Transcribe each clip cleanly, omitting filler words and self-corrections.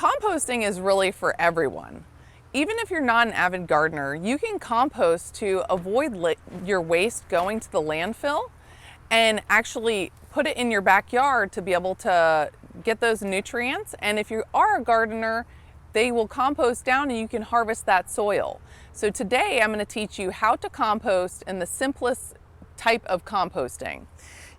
Composting is really for everyone. Even if you're not an avid gardener, you can compost to avoid your waste going to the landfill and actually put it in your backyard to be able to get those nutrients. And if you are a gardener, they will compost down and you can harvest that soil. So today I'm going to teach you how to compost in the simplest type of composting.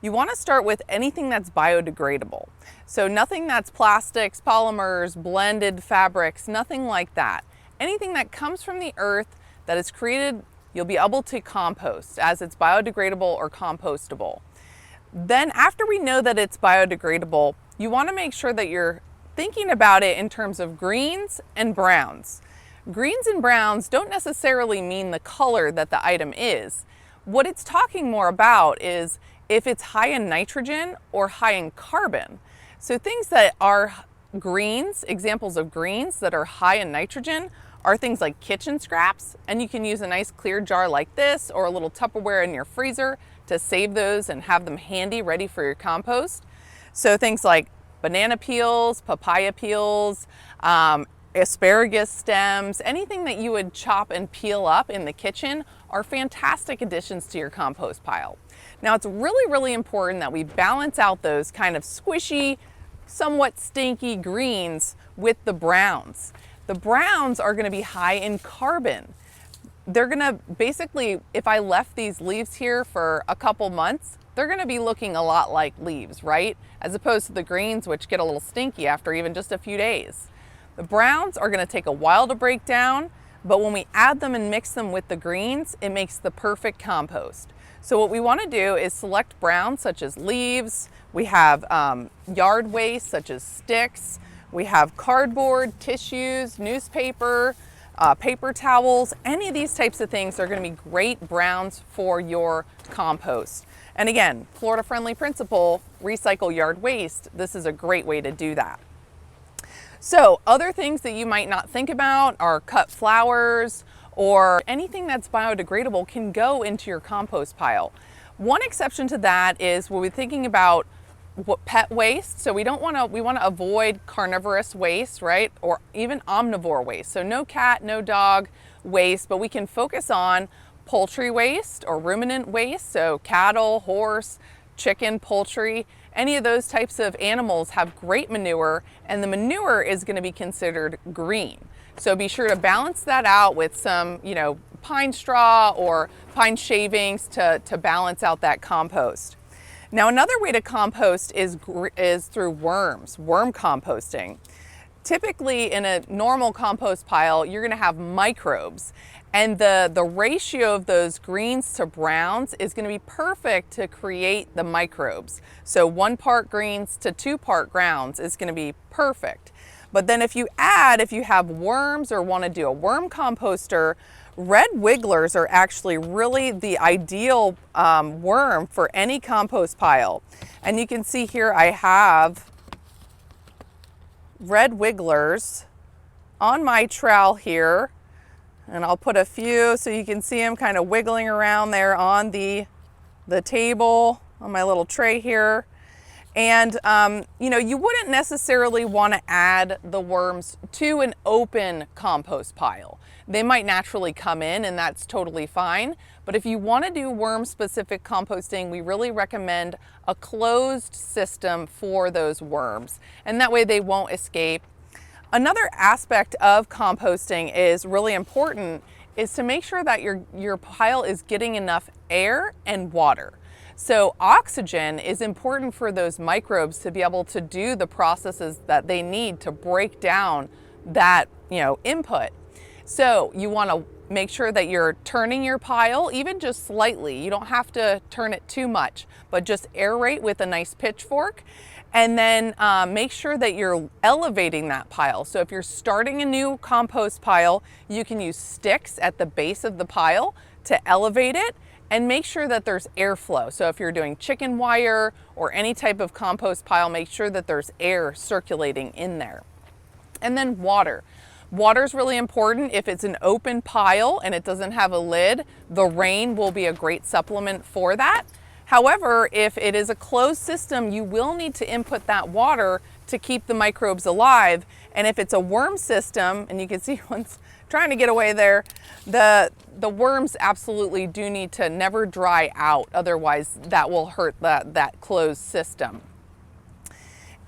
You want to start with anything that's biodegradable. So nothing that's plastics, polymers, blended fabrics, nothing like that. Anything that comes from the earth that is created, you'll be able to compost as it's biodegradable or compostable. Then after we know that it's biodegradable, you want to make sure that you're thinking about it in terms of greens and browns. Greens and browns don't necessarily mean the color that the item is. What it's talking more about is if it's high in nitrogen or high in carbon. So things that are greens, examples of greens that are high in nitrogen are things like kitchen scraps, and you can use a nice clear jar like this or a little Tupperware in your freezer to save those and have them handy ready for your compost. So things like banana peels, papaya peels, asparagus stems, anything that you would chop and peel up in the kitchen are fantastic additions to your compost pile. Now it's really important that we balance out those kind of squishy, somewhat stinky greens with the browns. The browns are going to be high in carbon. They're going to basically, if I left these leaves here for a couple months, they're going to be looking a lot like leaves, right? As opposed to the greens, which get a little stinky after even just a few days. The browns are going to take a while to break down, but when we add them and mix them with the greens, it makes the perfect compost. So what we want to do is select browns such as leaves. We have yard waste such as sticks. We have cardboard, tissues, newspaper, paper towels. Any of these types of things are going to be great browns for your compost. And again, Florida friendly principle, recycle yard waste. This is a great way to do that. So other things that you might not think about are cut flowers or anything that's biodegradable can go into your compost pile. One exception to that is when we're thinking about pet waste. So we want to avoid carnivorous waste, right? Or even omnivore waste. So no cat, no dog waste, but we can focus on poultry waste or ruminant waste. So cattle, horse, chicken, poultry, any of those types of animals have great manure, and the manure is going to be considered green. So be sure to balance that out with some, pine straw or pine shavings to balance out that compost. Now another way to compost is through worms, worm composting. Typically in a normal compost pile, you're going to have microbes, and the ratio of those greens to browns is going to be perfect to create the microbes. So 1 part greens to 2 part browns is going to be perfect. But then if you have worms or want to do a worm composter, red wigglers are actually really the ideal worm for any compost pile. And you can see here I have red wigglers on my trowel here, and I'll put a few so you can see them kind of wiggling around there on the table on my little tray here. And you wouldn't necessarily want to add the worms to an open compost pile. They might naturally come in, and that's totally fine. But if you want to do worm-specific composting, we really recommend a closed system for those worms, and that way they won't escape. Another aspect of composting is really important is to make sure that your pile is getting enough air and water. So oxygen is important for those microbes to be able to do the processes that they need to break down that input. So you want to make sure that you're turning your pile, even just slightly. You don't have to turn it too much, but just aerate with a nice pitchfork. And then make sure that you're elevating that pile. So if you're starting a new compost pile, you can use sticks at the base of the pile to elevate it and make sure that there's airflow. So if you're doing chicken wire or any type of compost pile, make sure that there's air circulating in there. And then water. Water is really important. If it's an open pile and it doesn't have a lid, the rain will be a great supplement for that. However, if it is a closed system, you will need to input that water to keep the microbes alive. And if it's a worm system, and you can see one's trying to get away there, the worms absolutely do need to never dry out. Otherwise, that will hurt that closed system.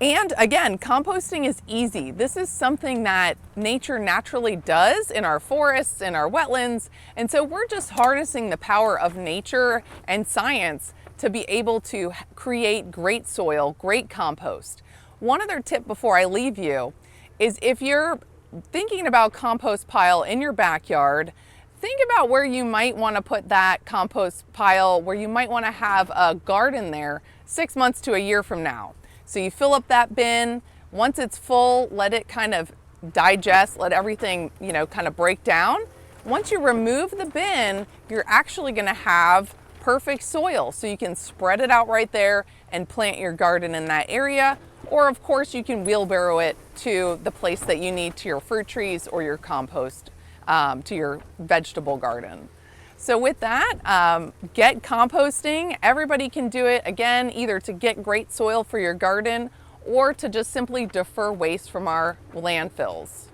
And again, composting is easy. This is something that nature naturally does in our forests, in our wetlands. And so we're just harnessing the power of nature and science to be able to create great soil, great compost. One other tip before I leave you is, if you're thinking about compost pile in your backyard, think about where you might want to put that compost pile, where you might want to have a garden there 6 months to a year from now. So you fill up that bin. Once it's full, let it kind of digest, let everything, kind of break down. Once you remove the bin, you're actually going to have perfect soil. So you can spread it out right there and plant your garden in that area. Or of course, you can wheelbarrow it to the place that you need, to your fruit trees or your compost, to your vegetable garden. So with that, get composting. Everybody can do it, again, either to get great soil for your garden or to just simply defer waste from our landfills.